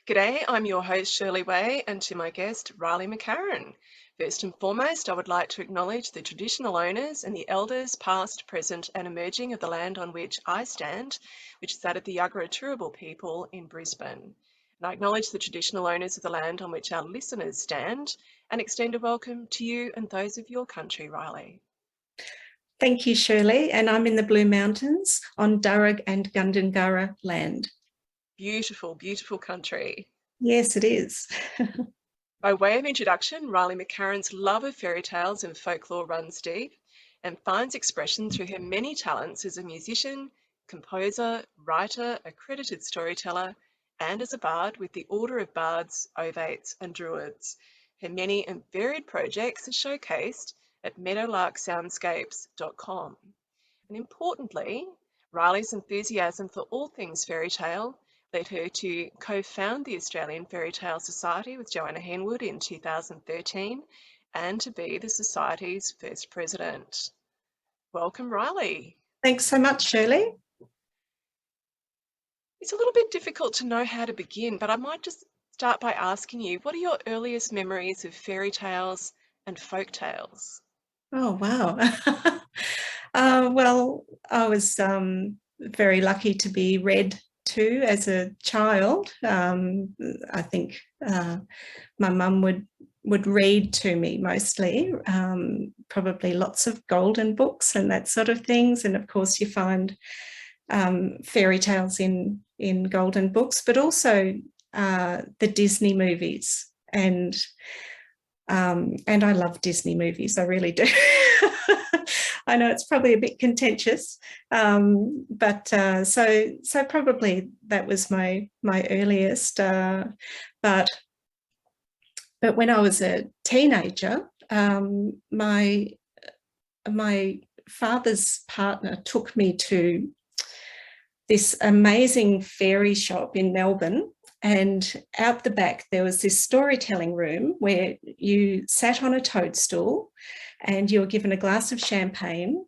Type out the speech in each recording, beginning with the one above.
G'day, I'm your host Shirley Way, and to my guest Reilly McCarron. First and foremost, I would like to acknowledge the traditional owners and the elders past, present and emerging of the land on which I stand, which is that of the Yagara Turrbal people in Brisbane. And I acknowledge the traditional owners of the land on which our listeners stand and extend a welcome to you and those of your country, Reilly. Thank you, Shirley. And I'm in the Blue Mountains on Darug and Gundungurra land. Beautiful, beautiful country. Yes, it is. By way of introduction, Reilly McCarron's love of fairy tales and folklore runs deep and finds expression through her many talents as a musician, composer, writer, accredited storyteller, and as a bard with the Order of Bards, Ovates and Druids. Her many and varied projects are showcased at meadowlarksoundscapes.com. And importantly, Reilly's enthusiasm for all things fairy tale led her to co-found the Australian Fairy Tale Society with Johanna Henwood in 2013 and to be the Society's first president. Welcome, Reilly. Thanks so much, Shirley. It's a little bit difficult to know how to begin, but I might just start by asking you, what are your earliest memories of fairy tales and folk tales? Oh, wow. Well, I was very lucky to be read to as a child. I think my mum would read to me mostly, probably lots of golden books and that sort of things. And of course, you find fairy tales in golden books, but also the Disney movies. And I love Disney movies, I really do. I know it's probably a bit contentious, but so probably that was my earliest. But when I was a teenager, my father's partner took me to this amazing fairy shop in Melbourne. And out the back, there was this storytelling room where you sat on a toadstool and you were given a glass of champagne.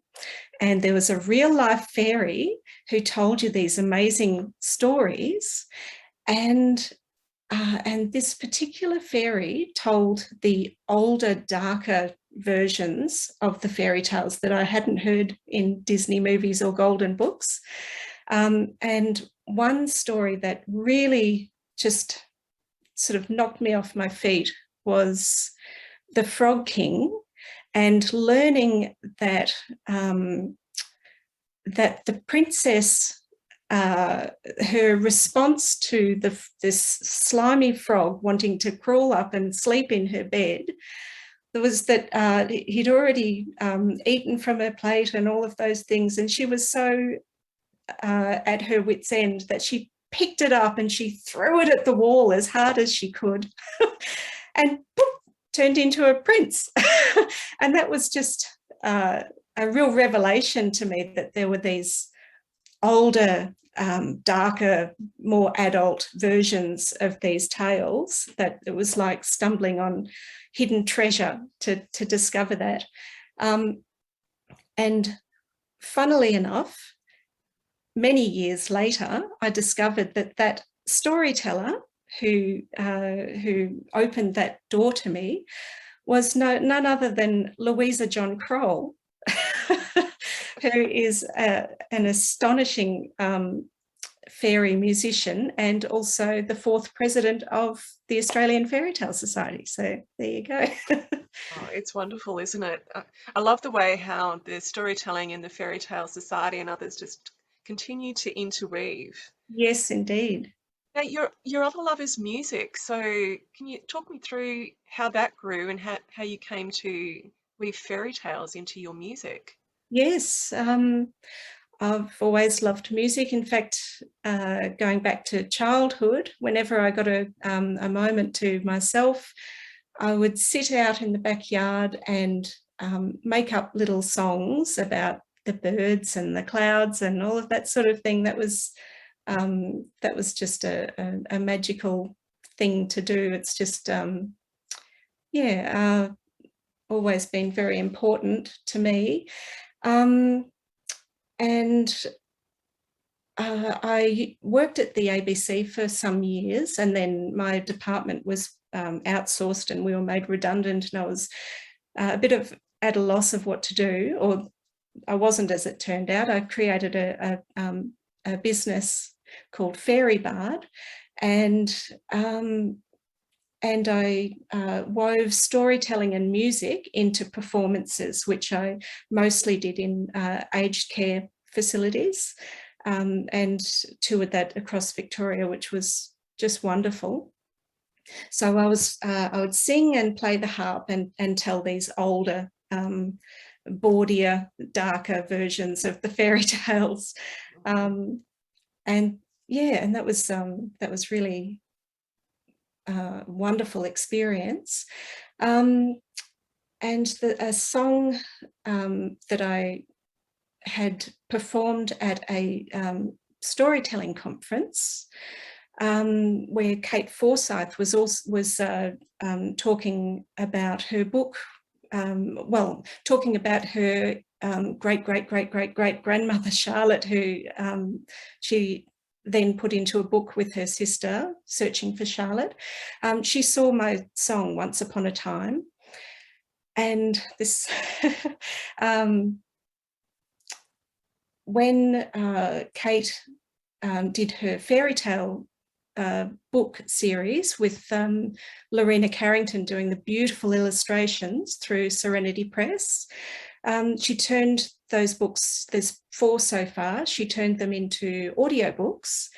And there was a real life fairy who told you these amazing stories. And this particular fairy told the older, darker versions of the fairy tales that I hadn't heard in Disney movies or golden books. And one story that really just sort of knocked me off my feet was The Frog King, and learning that that the princess, her response to this slimy frog wanting to crawl up and sleep in her bed was that he'd already eaten from her plate and all of those things, and she was so at her wit's end that she picked it up and she threw it at the wall as hard as she could and poof, turned into a prince. And that was just a real revelation to me, that there were these older, darker, more adult versions of these tales, that it was like stumbling on hidden treasure to discover that. And funnily enough, many years later, I discovered that storyteller who opened that door to me was none other than Louisa John Kroll, who is an astonishing fairy musician and also the fourth president of the Australian Fairy Tale Society. So there you go. Oh, it's wonderful, isn't it? I love the way how the storytelling in the Fairy Tale Society and others just continue to interweave. Yes, indeed. Now, your other love is music. So can you talk me through how that grew and how you came to weave fairy tales into your music? Yes, I've always loved music. In fact, going back to childhood, whenever I got a moment to myself, I would sit out in the backyard and make up little songs about the birds and the clouds and all of that sort of thing. That was just a magical thing to do. It's just, always been very important to me. And I worked at the ABC for some years, and then my department was outsourced and we were made redundant, and I was a bit of at a loss of what to do, or I wasn't, as it turned out. I created a business called Fairy Bard, and I wove storytelling and music into performances, which I mostly did in aged care facilities, and toured that across Victoria, which was just wonderful. So I would sing and play the harp and tell these older, bawdier, darker versions of the fairy tales, and yeah, and that was really wonderful experience. And a song that I had performed at a storytelling conference, where Kate Forsyth was talking about her book, talking about her great grandmother Charlotte, who she then put into a book with her sister, Searching for Charlotte. She saw my song Once Upon a Time, and this when Kate did her fairy tale book series with Lorena Carrington doing the beautiful illustrations through Serenity Press, she turned those books, there's 4 so far, she turned them into audiobooks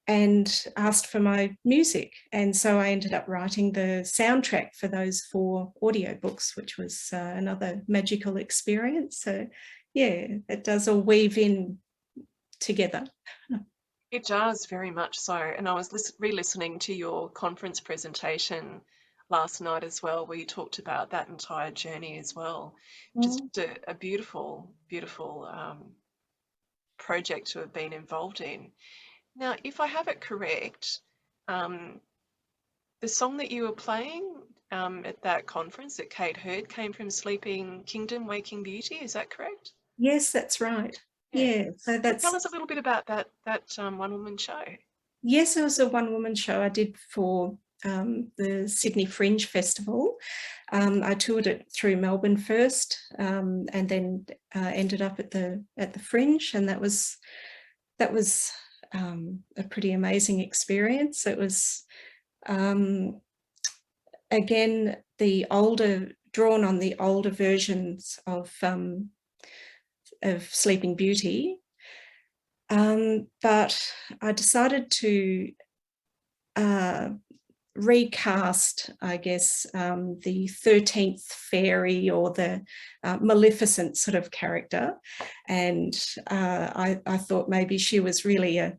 and asked for my music. And so I ended up writing the soundtrack for those 4 audiobooks, which was another magical experience. So yeah, it does all weave in together. It does, very much so. And I was re-listening to your conference presentation last night as well, where you talked about that entire journey as well. Just a beautiful, beautiful project to have been involved in. Now, if I have it correct, the song that you were playing at that conference that Kate heard came from Sleeping Kingdom, Waking Beauty. Is that correct? Yes, that's right. Yeah, so that's... Tell us a little bit about that one-woman show. Yes, it was a one-woman show I did for the Sydney Fringe Festival. I toured it through Melbourne first, and then ended up at the Fringe, and that was a pretty amazing experience. It was again drawn on the older versions of Sleeping Beauty, but I decided to recast, I guess, the 13th fairy, or the Maleficent sort of character, and I thought maybe she was really a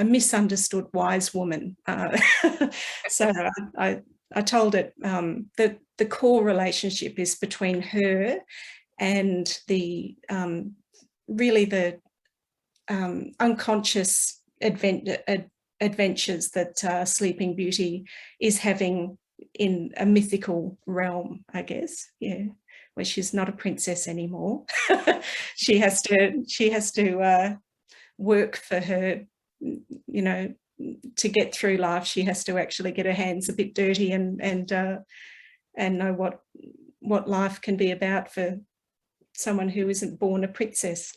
misunderstood wise woman. So I told it that the core relationship is between her and the really the unconscious adventures that Sleeping Beauty is having in a mythical realm, I guess, yeah, where she's not a princess anymore. she has to work for her, you know, to get through life. She has to actually get her hands a bit dirty and know what life can be about for someone who isn't born a princess.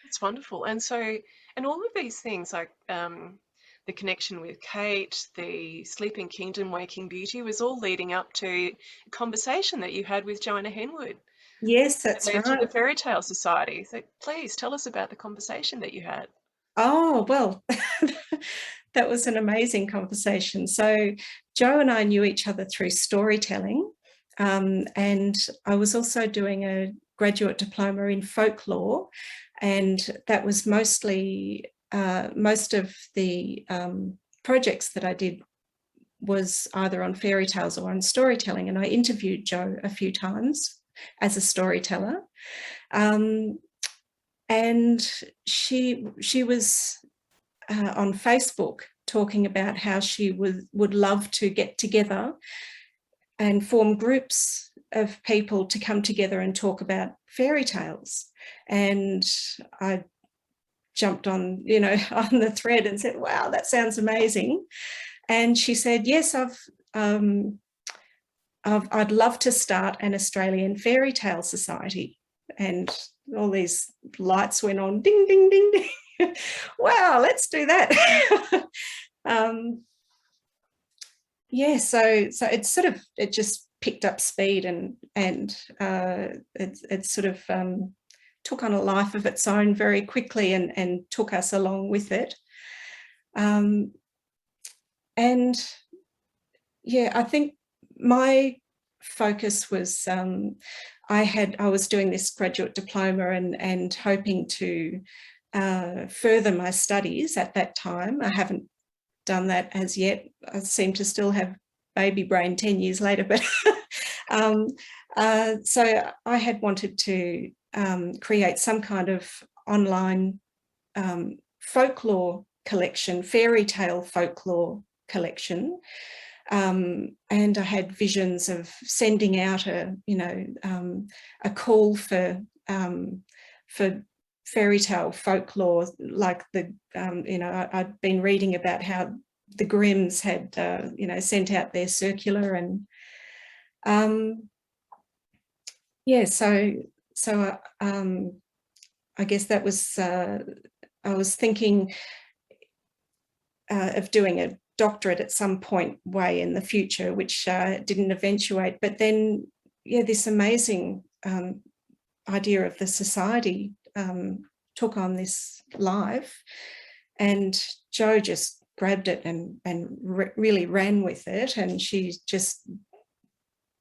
It's wonderful. And so, and all of these things, like the connection with Kate, the Sleeping Kingdom, Waking Beauty, was all leading up to a conversation that you had with Johanna Henwood. Yes, that's right. To the Fairy Tale Society. So please tell us about the conversation that you had. Oh, well, that was an amazing conversation. So Jo and I knew each other through storytelling, and I was also doing a graduate diploma in folklore, and that was mostly most of the projects that I did was either on fairy tales or on storytelling, and I interviewed Jo a few times as a storyteller. And she was on Facebook talking about how she would love to get together and form groups of people to come together and talk about fairy tales. And I jumped on, you know, on the thread and said, wow, that sounds amazing. And she said, yes, I'd love to start an Australian fairy tale society. And all these lights went on, ding, ding, ding, ding. Wow, let's do that. Yeah, so it's sort of, it just picked up speed, and it sort of took on a life of its own very quickly, and took us along with it. And yeah, I think my focus was, I was doing this graduate diploma and hoping to further my studies at that time. I haven't done that as yet. I seem to still have baby brain 10 years later, but so I had wanted to create some kind of online folklore collection, fairy tale folklore collection. And I had visions of sending out a call for fairy tale folklore, like I'd been reading about how the Grimms had sent out their circular, and so I guess that was I was thinking of doing a doctorate at some point way in the future, which didn't eventuate. But then, yeah, this amazing idea of the society took on this life, and Jo just grabbed it and really ran with it, and she just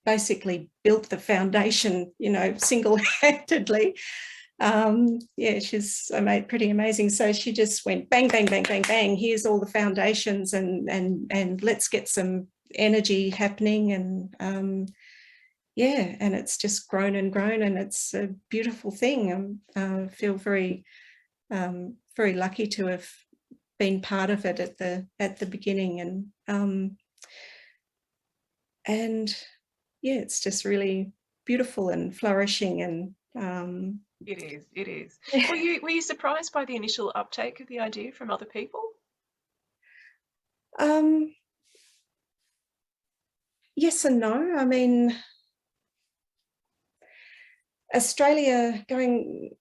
basically built the foundation, single-handedly. Yeah, she's pretty amazing. So she just went bang, bang, bang, bang, bang. Here's all the foundations, and let's get some energy happening. And yeah, and it's just grown and grown, and it's a beautiful thing. I feel very, very lucky to have been part of it at the beginning, and yeah, it's just really beautiful and flourishing, and It is. Were you surprised by the initial uptake of the idea from other people? Yes and no. I mean, Australia, going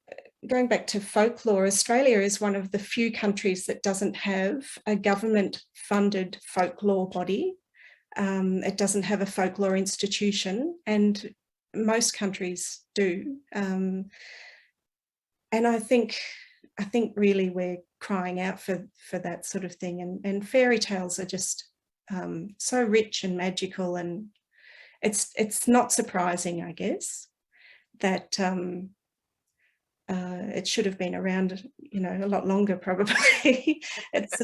back to folklore, Australia is one of the few countries that doesn't have a government-funded folklore body. It doesn't have a folklore institution, and most countries do. And I think really we're crying out for that sort of thing. And fairy tales are just so rich and magical, and it's not surprising, I guess, that it should have been around, a lot longer, probably. It's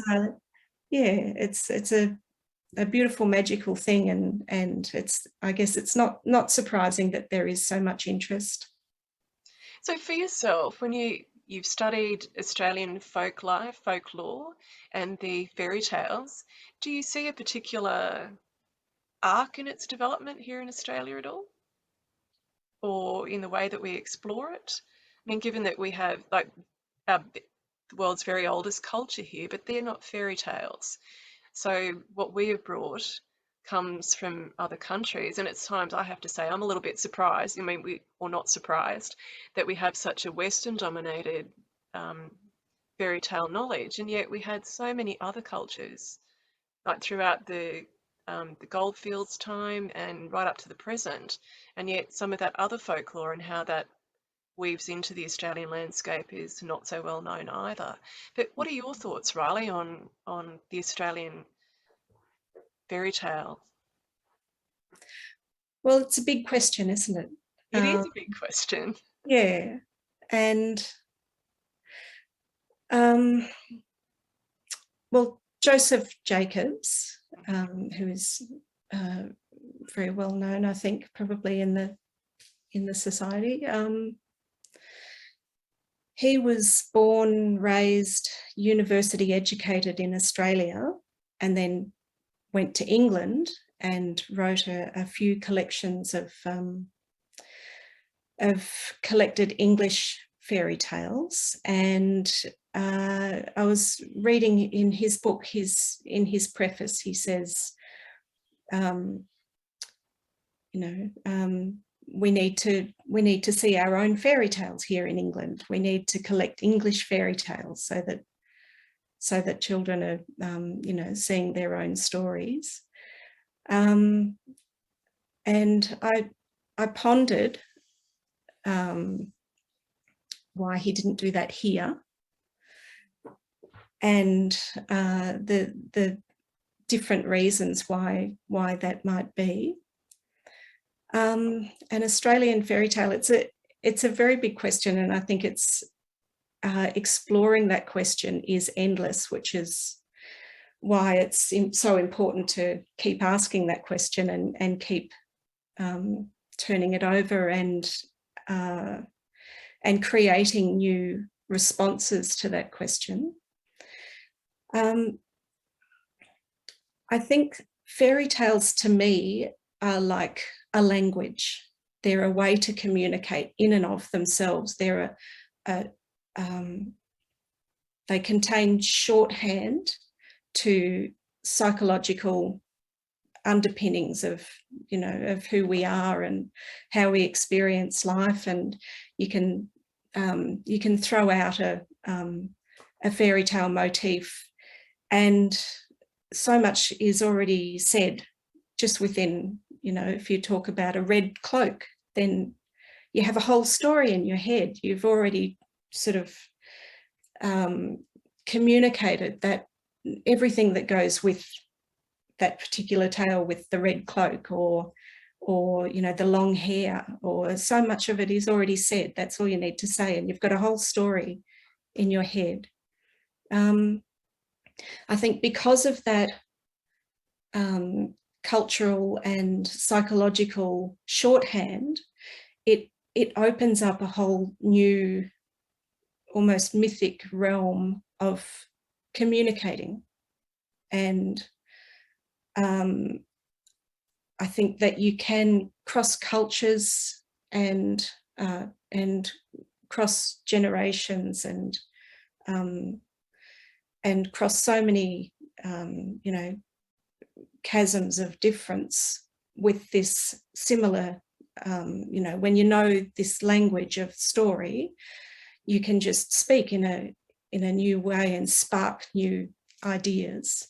yeah, it's a beautiful, magical thing, and it's, I guess it's not surprising that there is so much interest. So for yourself, when you've studied Australian folklore and the fairy tales, do you see a particular arc in its development here in Australia at all? Or in the way that we explore it? I mean, given that we have the world's very oldest culture here, but they're not fairy tales. So what we have brought comes from other countries, and at times I have to say I'm a little bit surprised. I mean, not surprised that we have such a Western-dominated fairy tale knowledge, and yet we had so many other cultures, like throughout the goldfields time and right up to the present, and yet some of that other folklore and how that weaves into the Australian landscape is not so well known either. But what are your thoughts, Reilly, on the Australian fairy tale? Well, it's a big question, isn't it? It is a big question. Yeah, and well, Joseph Jacobs, who is very well known, I think, probably in the society. He was born, raised, university educated in Australia, and then went to England and wrote a few collections of collected English fairy tales. And I was reading in his book, in his preface, he says, we need to see our own fairy tales here in England. We need to collect English fairy tales so that children are, seeing their own stories. And I pondered why he didn't do that here, and the different reasons why that might be. An Australian fairy tale, it's a very big question, and I think it's exploring that question is endless, which is why it's so important to keep asking that question and keep turning it over and creating new responses to that question. I think fairy tales to me are like a language. They're a way to communicate in and of themselves. They contain shorthand to psychological underpinnings of who we are and how we experience life, and you can throw out a fairy tale motif, and so much is already said just within, if you talk about a red cloak, then you have a whole story in your head. You've already sort of communicated that everything that goes with that particular tale, with the red cloak or the long hair, or so much of it is already said. That's all you need to say, and you've got a whole story in your head. I think because of that cultural and psychological shorthand, it opens up a whole new, almost mythic realm of communicating. And I think that you can cross cultures and cross generations and cross so many chasms of difference with this similar, when you know this language of story, you can just speak in a new way and spark new ideas.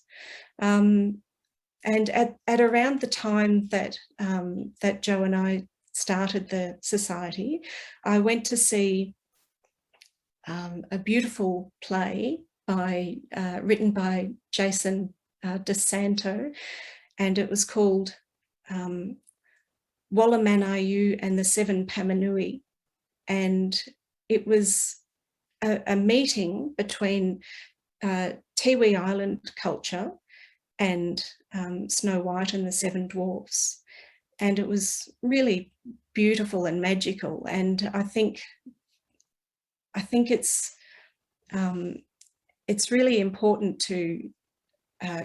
And at around the time that that Jo and I started the society, I went to see a beautiful play written by Jason DeSanto, and it was called Wallamanayu and the Seven Pamanui, and it was a meeting between Tiwi Island culture and Snow White and the Seven Dwarfs, and it was really beautiful and magical. And I think it's really important to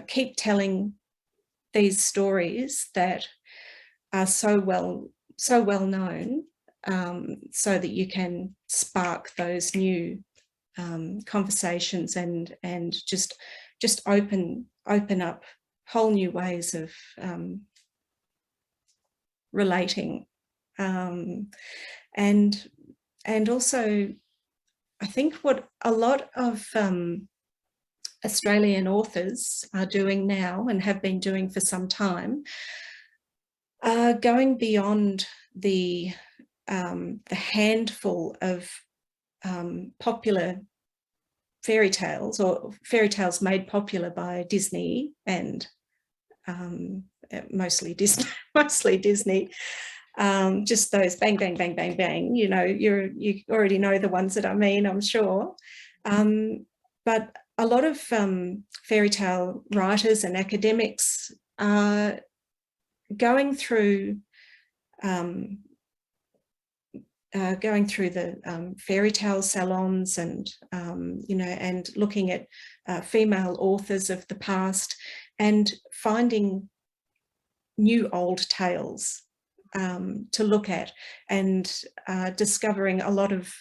keep telling these stories that are so well known, so that you can spark those new conversations and just open up whole new ways of relating, and also I think what a lot of Australian authors are doing now and have been doing for some time are going beyond the handful of popular fairy tales, or fairy tales made popular by Disney and mostly Disney, just those bang, bang, bang, bang, bang. You already know the ones that I mean, I'm sure. But a lot of fairy tale writers and academics are going through the fairy tale salons and and looking at female authors of the past and finding new old tales to look at, and discovering a lot of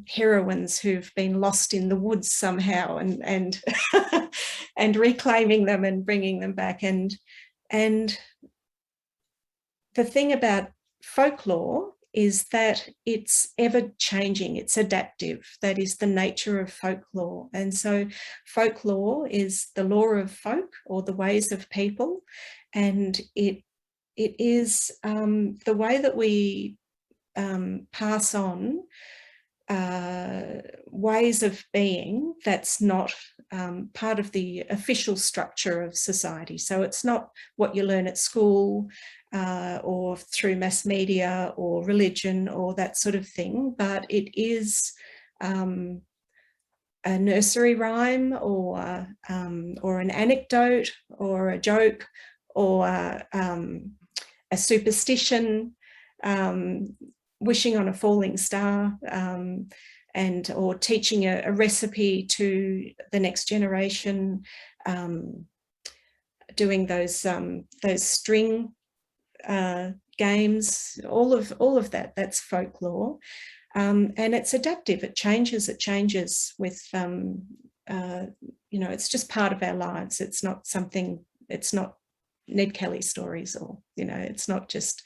heroines who've been lost in the woods somehow, and and reclaiming them and bringing them back. And the thing about folklore is that it's ever changing, it's adaptive. That is the nature of folklore. And so folklore is the lore of folk, or the ways of people, and it is the way that we pass on ways of being that's not part of the official structure of society. So it's not what you learn at school or through mass media or religion or that sort of thing, but it is a nursery rhyme or an anecdote or a joke or a superstition, wishing on a falling star, and or teaching a recipe to the next generation, doing those string games, all of that. That's folklore, and it's adaptive. It changes with it's just part of our lives. It's not something. It's not Ned Kelly stories, or it's not just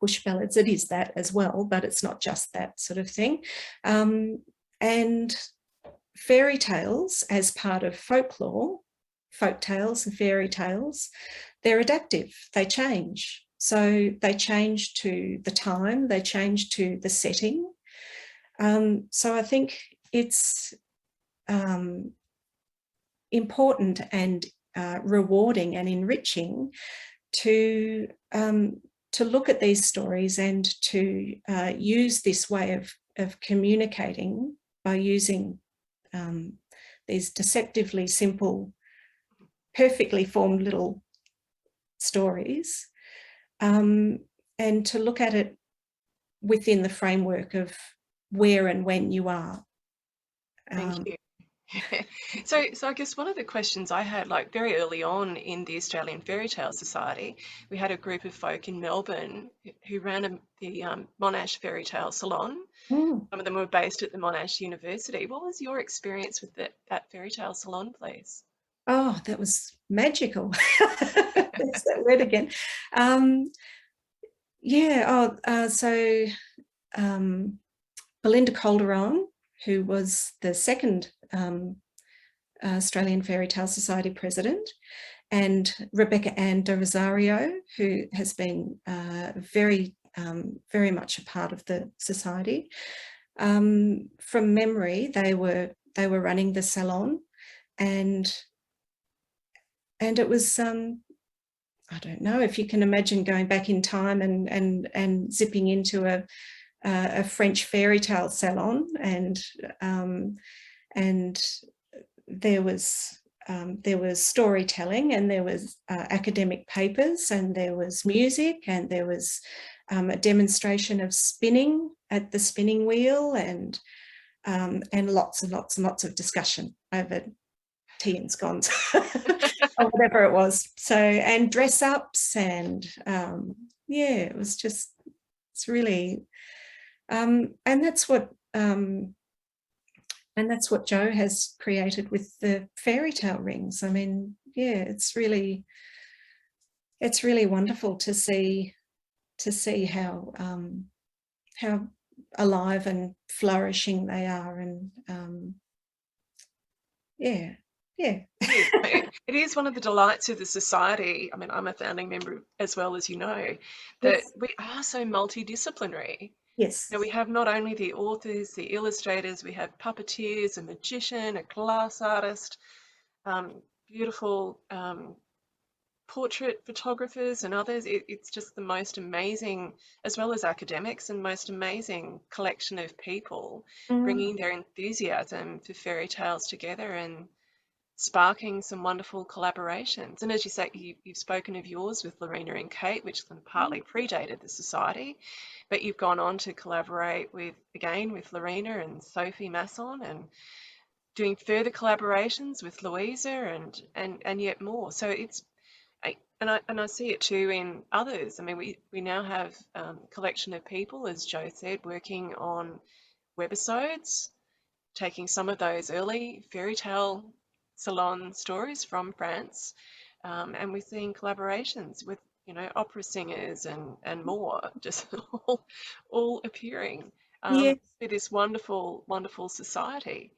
bush ballads. It is that as well, but it's not just that sort of thing. And fairy tales, as part of folklore, folk tales and fairy tales, they're adaptive. They change. So they change to the time, they change to the setting. So I think it's important and rewarding and enriching to look at these stories and to use this way of communicating by using these deceptively simple, perfectly formed little stories, and to look at it within the framework of where and when you are. Thank you. So I guess one of the questions I had, like very early on in the Australian Fairy Tale Society, we had a group of folk in Melbourne who ran the Monash Fairy Tale Salon. Some of them were based at the Monash University. What was your experience with that fairy tale salon, please? Oh, that was magical. There's that word again. So Belinda Calderon, who was the second Australian Fairy Tale Society president, and Rebecca Ann de Rosario, who has been very much a part of the society. From memory, they were running the salon, and it was I don't know if you can imagine going back in time and zipping into a French fairy tale salon, and there was storytelling, and there was academic papers, and there was music, and there was a demonstration of spinning at the spinning wheel, and lots and lots and lots of discussion over tea and scones or whatever it was. So, and dress ups, and it was just, it's really, and that's what Jo has created with the fairy tale rings. I mean, it's really wonderful to see how alive and flourishing they are, and It is one of the delights of the society. I mean, I'm a founding member as well, as you know, that yes. we are so multidisciplinary. Yes. We have not only the authors, the illustrators, we have puppeteers, a magician, a glass artist, beautiful portrait photographers and others. It's just the most amazing, as well as academics, and most amazing collection of people bringing their enthusiasm for fairy tales together and sparking some wonderful collaborations. And as you say, you've spoken of yours with Lorena and Kate, which partly predated the society, but you've gone on to collaborate with Lorena and Sophie Masson, and doing further collaborations with Louisa and yet more. So And I see it too in others. I mean, we now have a collection of people, as Joe said, working on webisodes, taking some of those early fairy tale salon stories from France, and we're seeing collaborations with, opera singers and more, just all appearing Yeah. with this wonderful, wonderful society.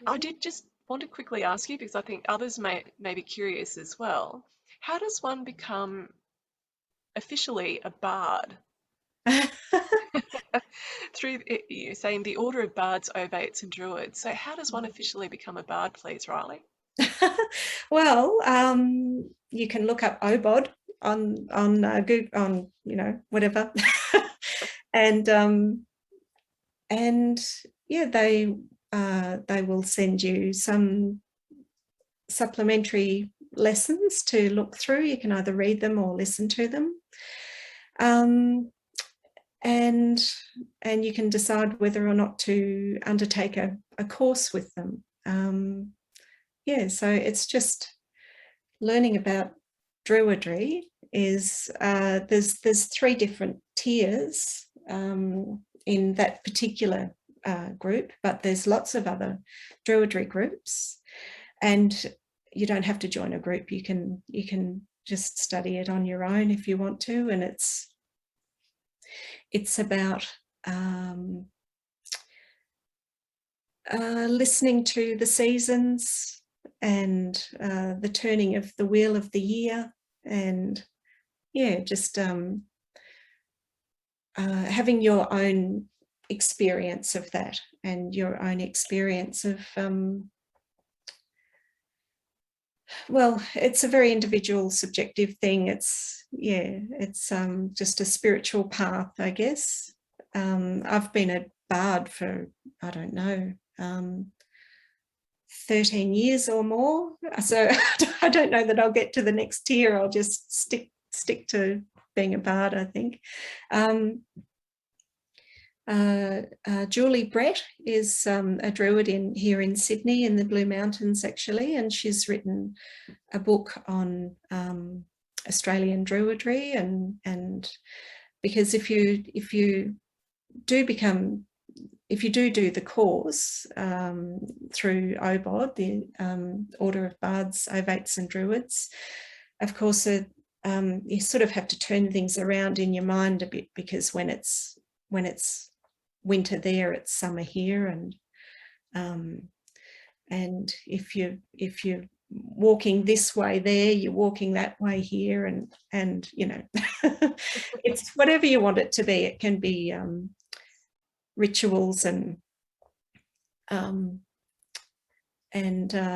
I did just want to quickly ask you, because I think others may be curious as well. How does one become officially a bard? Through, you're saying the order of bards, ovates, and druids. So how does one officially become a bard, please, Reilly? Well, you can look up OBOD on Google, on whatever, and yeah, they will send you some supplementary lessons to look through. You can either read them or listen to them. And you can decide whether or not to undertake a course with them. Yeah, so it's just learning about Druidry. Is there's 3 different tiers in that particular group, but there's lots of other Druidry groups, and you don't have to join a group. You can just study it on your own if you want to, and it's about listening to the seasons and the turning of the wheel of the year, and yeah, just having your own experience of that and your own experience of well, it's a very individual, subjective thing. It's just a spiritual path, I guess. I've been a bard for, I don't know, 13 years or more. So I don't know that I'll get to the next tier. I'll just stick to being a bard, I think. Julie Brett is a druid here in Sydney in the Blue Mountains, actually, and she's written a book on Australian druidry, and because if you do the course through OBOD, the Order of Bards, Ovates and Druids, of course you sort of have to turn things around in your mind a bit, because when it's winter there, it's summer here, and if you're walking this way there, you're walking that way here, and it's whatever you want it to be. It can be rituals and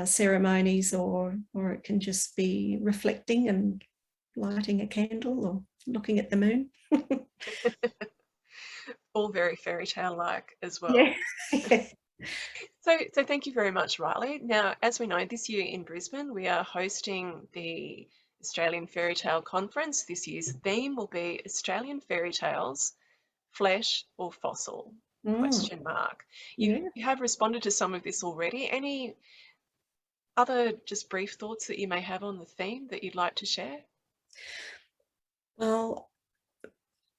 ceremonies, or it can just be reflecting and lighting a candle or looking at the moon. All very fairy tale like as well. Yeah. So thank you very much, Reilly. Now, as we know, this year in Brisbane, we are hosting the Australian Fairy Tale Conference. This year's theme will be Australian Fairy Tales, Flesh or Fossil? Question mark. You have responded to some of this already. Any other just brief thoughts that you may have on the theme that you'd like to share? Well,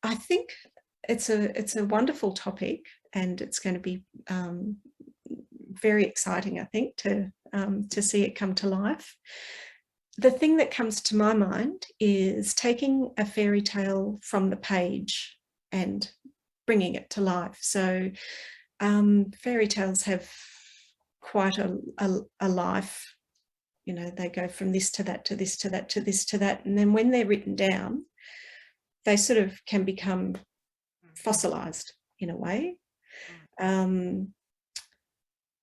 I think it's a wonderful topic, and it's going to be very exciting, I think, to see it come to life. The thing that comes to my mind is taking a fairy tale from the page and bringing it to life. So fairy tales have quite a life. They go from this to that, to this, to that, to this, to that. And then when they're written down, they sort of can become fossilized in a way.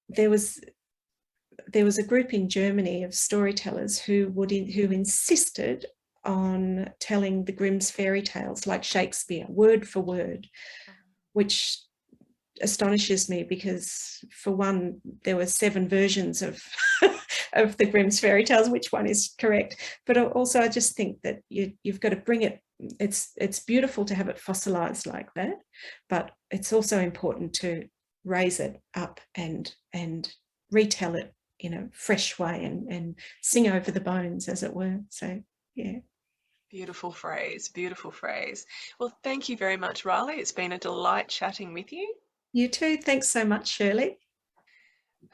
There was a group in Germany of storytellers who insisted on telling the Grimm's fairy tales like Shakespeare, word for word, which astonishes me, because for one, there were 7 versions of of the Grimm's fairy tales. Which one is correct? But also, I just think that you've got to bring it. It's beautiful to have it fossilized like that, but it's also important to raise it up and retell it in a fresh way, and sing over the bones, as it were. So yeah. Beautiful phrase, beautiful phrase. Well, thank you very much, Reilly. It's been a delight chatting with you. You too. Thanks so much, Shirley.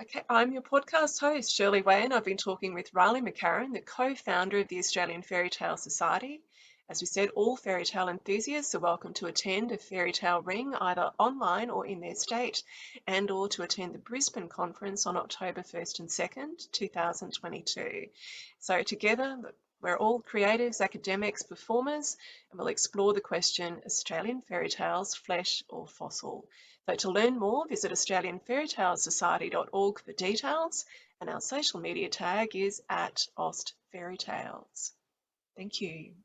Okay, I'm your podcast host, Shirley Wayne. I've been talking with Reilly McCarron, the co-founder of the Australian Fairy Tale Society. As we said, all fairy tale enthusiasts are welcome to attend a fairy tale ring either online or in their state, and or to attend the Brisbane conference on October 1st and 2nd, 2022. So together, we're all creatives, academics, performers, and we'll explore the question, Australian fairy tales, flesh or fossil? So to learn more, visit australianfairytalesociety.org for details, and our social media tag is @AustFairyTales. Thank you.